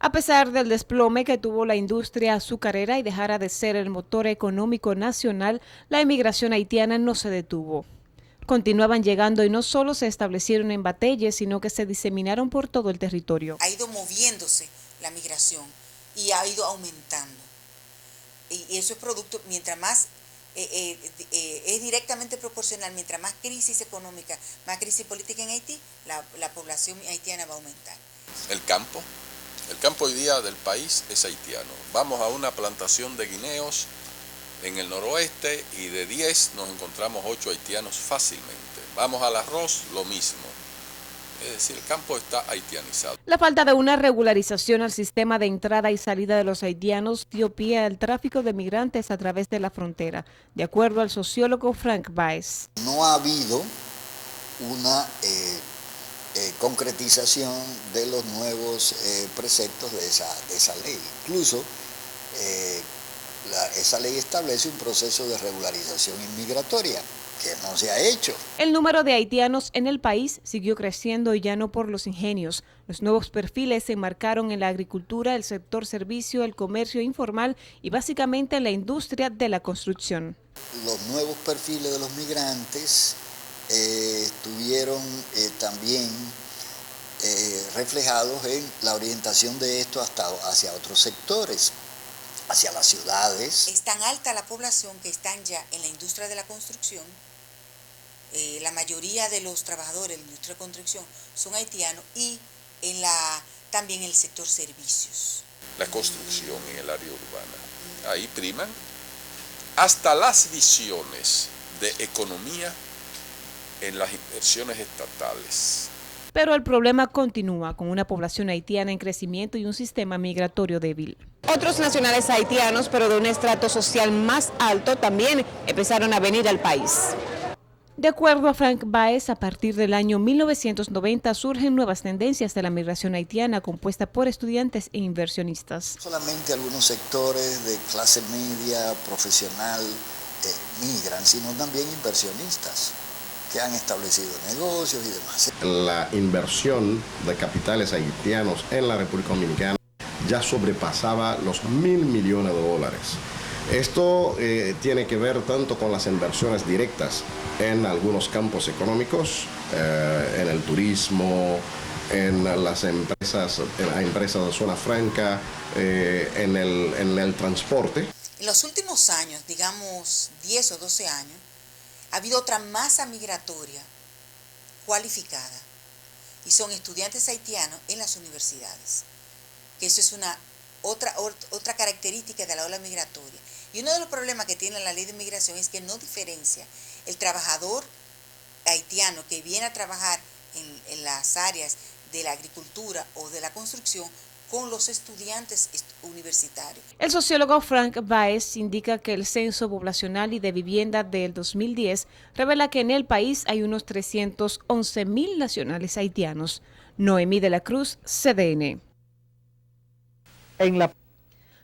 A pesar del desplome que tuvo la industria azucarera y dejara de ser el motor económico nacional, la emigración haitiana no se detuvo. Continuaban llegando y no solo se establecieron en Batelle, sino que se diseminaron por todo el territorio. Ha ido moviéndose la migración y ha ido aumentando. Y eso es producto, mientras más, es directamente proporcional, mientras más crisis económica, más crisis política en Haití, la población haitiana va a aumentar. El campo hoy día del país es haitiano. Vamos a una plantación de guineos en el noroeste y de 10 nos encontramos 8 haitianos fácilmente. Vamos al arroz, lo mismo. Es decir, el campo está haitianizado. La falta de una regularización al sistema de entrada y salida de los haitianos dio pie al tráfico de migrantes a través de la frontera, de acuerdo al sociólogo Frank Baez. No ha habido una concretización de los nuevos preceptos de esa ley. Incluso esa ley establece un proceso de regularización inmigratoria que no se ha hecho. El número de haitianos en el país siguió creciendo y ya no por los ingenios. Los nuevos perfiles se enmarcaron en la agricultura, el sector servicio, el comercio informal y básicamente en la industria de la construcción. Los nuevos perfiles de los migrantes estuvieron también reflejados en la orientación de esto hacia otros sectores, hacia las ciudades. Es tan alta la población que están ya en la industria de la construcción. La mayoría de los trabajadores de la industria de construcción son haitianos y también en el sector servicios. La construcción en el área urbana. Ahí priman hasta las visiones de economía en las inversiones estatales. Pero el problema continúa con una población haitiana en crecimiento y un sistema migratorio débil. Otros nacionales haitianos, pero de un estrato social más alto, también empezaron a venir al país. De acuerdo a Frank Baez, a partir del año 1990 surgen nuevas tendencias de la migración haitiana compuesta por estudiantes e inversionistas. Solamente algunos sectores de clase media, profesional, migran, sino también inversionistas que han establecido negocios y demás. La inversión de capitales haitianos en la República Dominicana ya sobrepasaba los $1.000 millones. Esto tiene que ver tanto con las inversiones directas en algunos campos económicos, en el turismo, en las empresas, en las empresas de zona franca, en el transporte. En los últimos años, digamos 10 o 12 años, ha habido otra masa migratoria cualificada y son estudiantes haitianos en las universidades. Que eso es otra característica de la ola migratoria. Y uno de los problemas que tiene la ley de migración es que no diferencia el trabajador haitiano que viene a trabajar en las áreas de la agricultura o de la construcción con los estudiantes universitarios. El sociólogo Frank Baez indica que el censo poblacional y de vivienda del 2010 revela que en el país hay unos 311.000 nacionales haitianos. Noemí de la Cruz, CDN.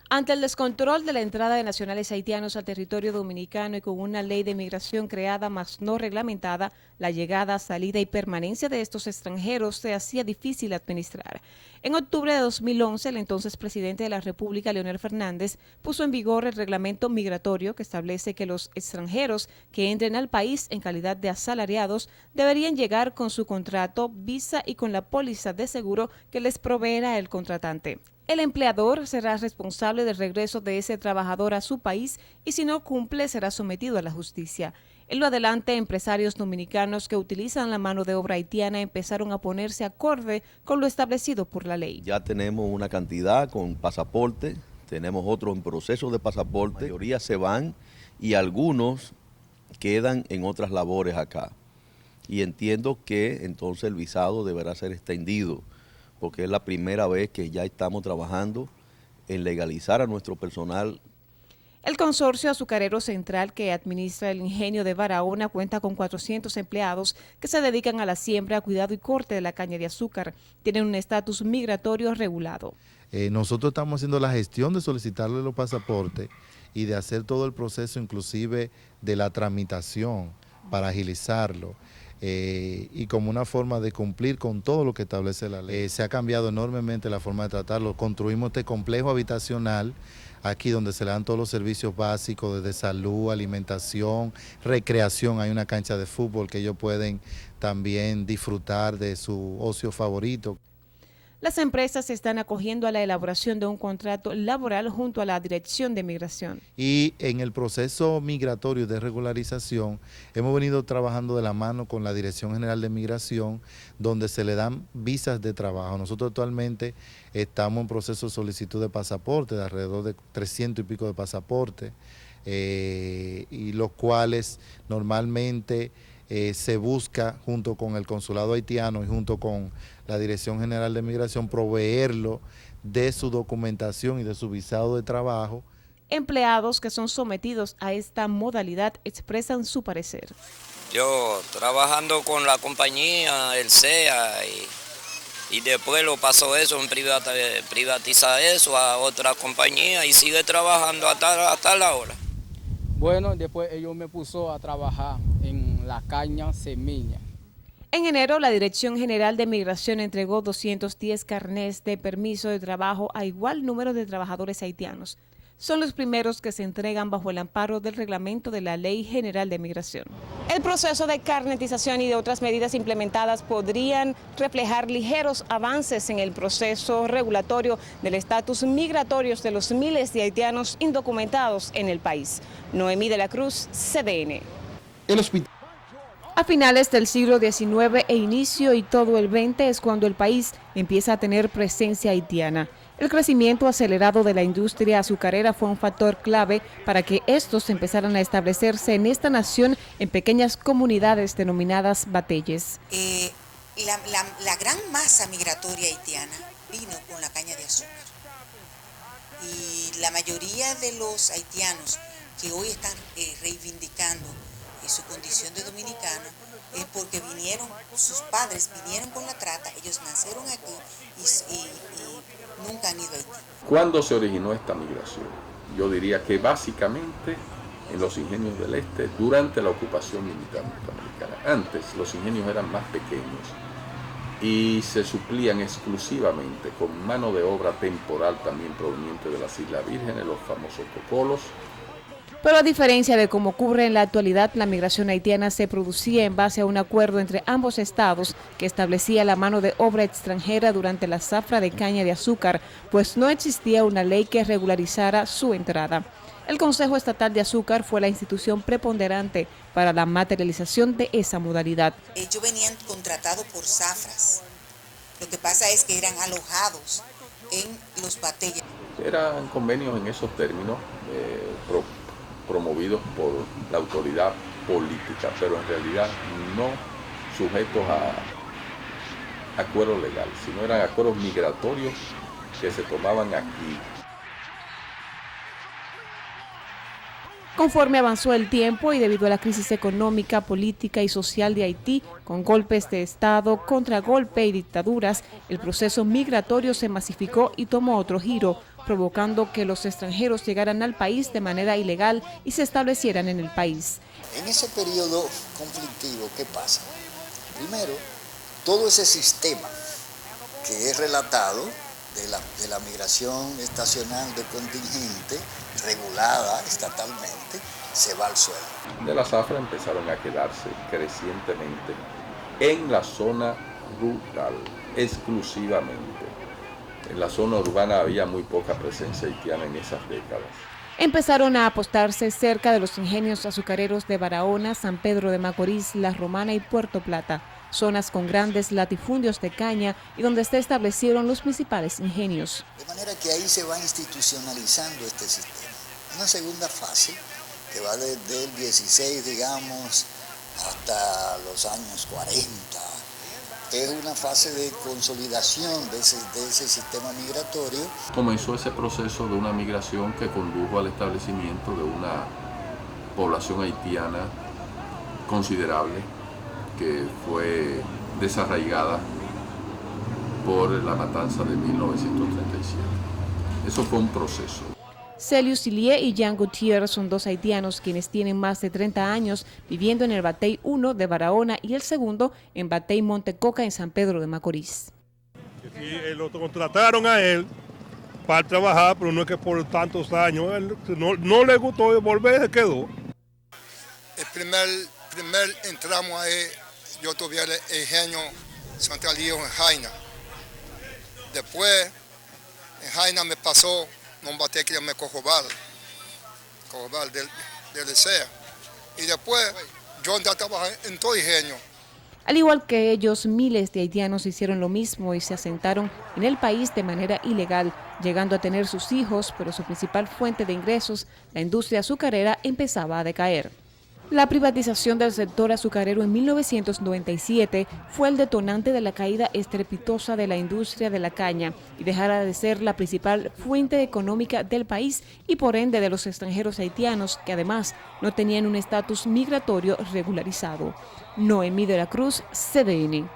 Ante el descontrol de la entrada de nacionales haitianos al territorio dominicano y con una ley de migración creada mas no reglamentada, la llegada, salida y permanencia de estos extranjeros se hacía difícil administrar. En octubre de 2011, el entonces presidente de la República, Leonel Fernández, puso en vigor el reglamento migratorio que establece que los extranjeros que entren al país en calidad de asalariados deberían llegar con su contrato, visa y con la póliza de seguro que les proveerá el contratante. El empleador será responsable del regreso de ese trabajador a su país y si no cumple será sometido a la justicia. En lo adelante, empresarios dominicanos que utilizan la mano de obra haitiana empezaron a ponerse acorde con lo establecido por la ley. Ya tenemos una cantidad con pasaporte, tenemos otros en proceso de pasaporte, la mayoría se van y algunos quedan en otras labores acá. Y entiendo que entonces el visado deberá ser extendido, porque es la primera vez que ya estamos trabajando en legalizar a nuestro personal. El Consorcio Azucarero Central, que administra el ingenio de Barahona, cuenta con 400 empleados que se dedican a la siembra, cuidado y corte de la caña de azúcar. Tienen un estatus migratorio regulado. Nosotros estamos haciendo la gestión de solicitarle los pasaportes y de hacer todo el proceso, inclusive de la tramitación, para agilizarlo. y como una forma de cumplir con todo lo que establece la ley. Se ha cambiado enormemente la forma de tratarlo. Construimos este complejo habitacional aquí donde se le dan todos los servicios básicos desde salud, alimentación, recreación. Hay una cancha de fútbol que ellos pueden también disfrutar de su ocio favorito. Las empresas se están acogiendo a la elaboración de un contrato laboral junto a la Dirección de Migración. Y en el proceso migratorio de regularización hemos venido trabajando de la mano con la Dirección General de Migración, donde se le dan visas de trabajo. Nosotros actualmente estamos en proceso de solicitud de pasaporte, de alrededor de 300 y pico de pasaportes, y los cuales normalmente se busca junto con el consulado haitiano y junto con la Dirección General de Migración proveerlo de su documentación y de su visado de trabajo. Empleados que son sometidos a esta modalidad expresan su parecer. Yo trabajando con la compañía, el SEA, y después lo pasó eso, en privatizar eso a otra compañía y sigue trabajando hasta la hora. Bueno, después ellos me puso a trabajar en la caña semilla. En enero, la Dirección General de Migración entregó 210 carnés de permiso de trabajo a igual número de trabajadores haitianos. Son los primeros que se entregan bajo el amparo del reglamento de la Ley General de Migración. El proceso de carnetización y de otras medidas implementadas podrían reflejar ligeros avances en el proceso regulatorio del estatus migratorio de los miles de haitianos indocumentados en el país. Noemí de la Cruz, CDN. A finales del siglo XIX e inicio y todo el XX es cuando el país empieza a tener presencia haitiana. El crecimiento acelerado de la industria azucarera fue un factor clave para que estos empezaran a establecerse en esta nación en pequeñas comunidades denominadas bateyes. La gran masa migratoria haitiana vino con la caña de azúcar. Y la mayoría de los haitianos que hoy están reivindicando su condición de dominicano es porque sus padres vinieron con la trata, ellos nacieron aquí y nunca han ido a Haití. ¿Cuándo se originó esta migración? Yo diría que básicamente en los ingenios del este durante la ocupación militar norteamericana. Antes los ingenios eran más pequeños y se suplían exclusivamente con mano de obra temporal también proveniente de las Islas Vírgenes, los famosos cocolos. Pero a diferencia de cómo ocurre en la actualidad, la migración haitiana se producía en base a un acuerdo entre ambos estados que establecía la mano de obra extranjera durante la zafra de caña de azúcar, pues no existía una ley que regularizara su entrada. El Consejo Estatal de Azúcar fue la institución preponderante para la materialización de esa modalidad. Ellos venían contratados por zafras. Lo que pasa es que eran alojados en los bateyes. Eran convenios en esos términos promovidos por la autoridad política, pero en realidad no sujetos a acuerdos legales, sino eran acuerdos migratorios que se tomaban aquí. Conforme avanzó el tiempo y debido a la crisis económica, política y social de Haití, con golpes de Estado, contragolpe y dictaduras, el proceso migratorio se masificó y tomó otro giro, provocando que los extranjeros llegaran al país de manera ilegal y se establecieran en el país. En ese periodo conflictivo, ¿qué pasa? Primero, todo ese sistema que es relatado de la migración estacional de contingente, regulada estatalmente, se va al suelo. De la zafra empezaron a quedarse crecientemente en la zona rural, exclusivamente. En la zona urbana había muy poca presencia haitiana en esas décadas. Empezaron a apostarse cerca de los ingenios azucareros de Barahona, San Pedro de Macorís, La Romana y Puerto Plata, zonas con grandes latifundios de caña y donde se establecieron los principales ingenios. De manera que ahí se va institucionalizando este sistema. Una segunda fase que va desde el 16, digamos, hasta los años 40. Es una fase de consolidación de ese sistema migratorio. Comenzó ese proceso de una migración que condujo al establecimiento de una población haitiana considerable que fue desarraigada por la matanza de 1937. Eso fue un proceso. Celius Ilie y Jean Gutiérrez son dos haitianos quienes tienen más de 30 años viviendo en el Batey 1 de Barahona y el segundo en Batey Montecoca en San Pedro de Macorís. Sí, lo contrataron a él para trabajar, pero no es que por tantos años, él no le gustó volver, se quedó. El primer entramos ahí, yo tuve el ingenio centralillo en Jaina. Después, en Jaina me pasó un bate que me Cojobal del SEA. Y después, yo ya trabajé en todo ingenio. Al igual que ellos, miles de haitianos hicieron lo mismo y se asentaron en el país de manera ilegal, llegando a tener sus hijos, pero su principal fuente de ingresos, la industria azucarera, empezaba a decaer. La privatización del sector azucarero en 1997 fue el detonante de la caída estrepitosa de la industria de la caña y dejara de ser la principal fuente económica del país y por ende de los extranjeros haitianos que además no tenían un estatus migratorio regularizado. Noemí de la Cruz, CDN.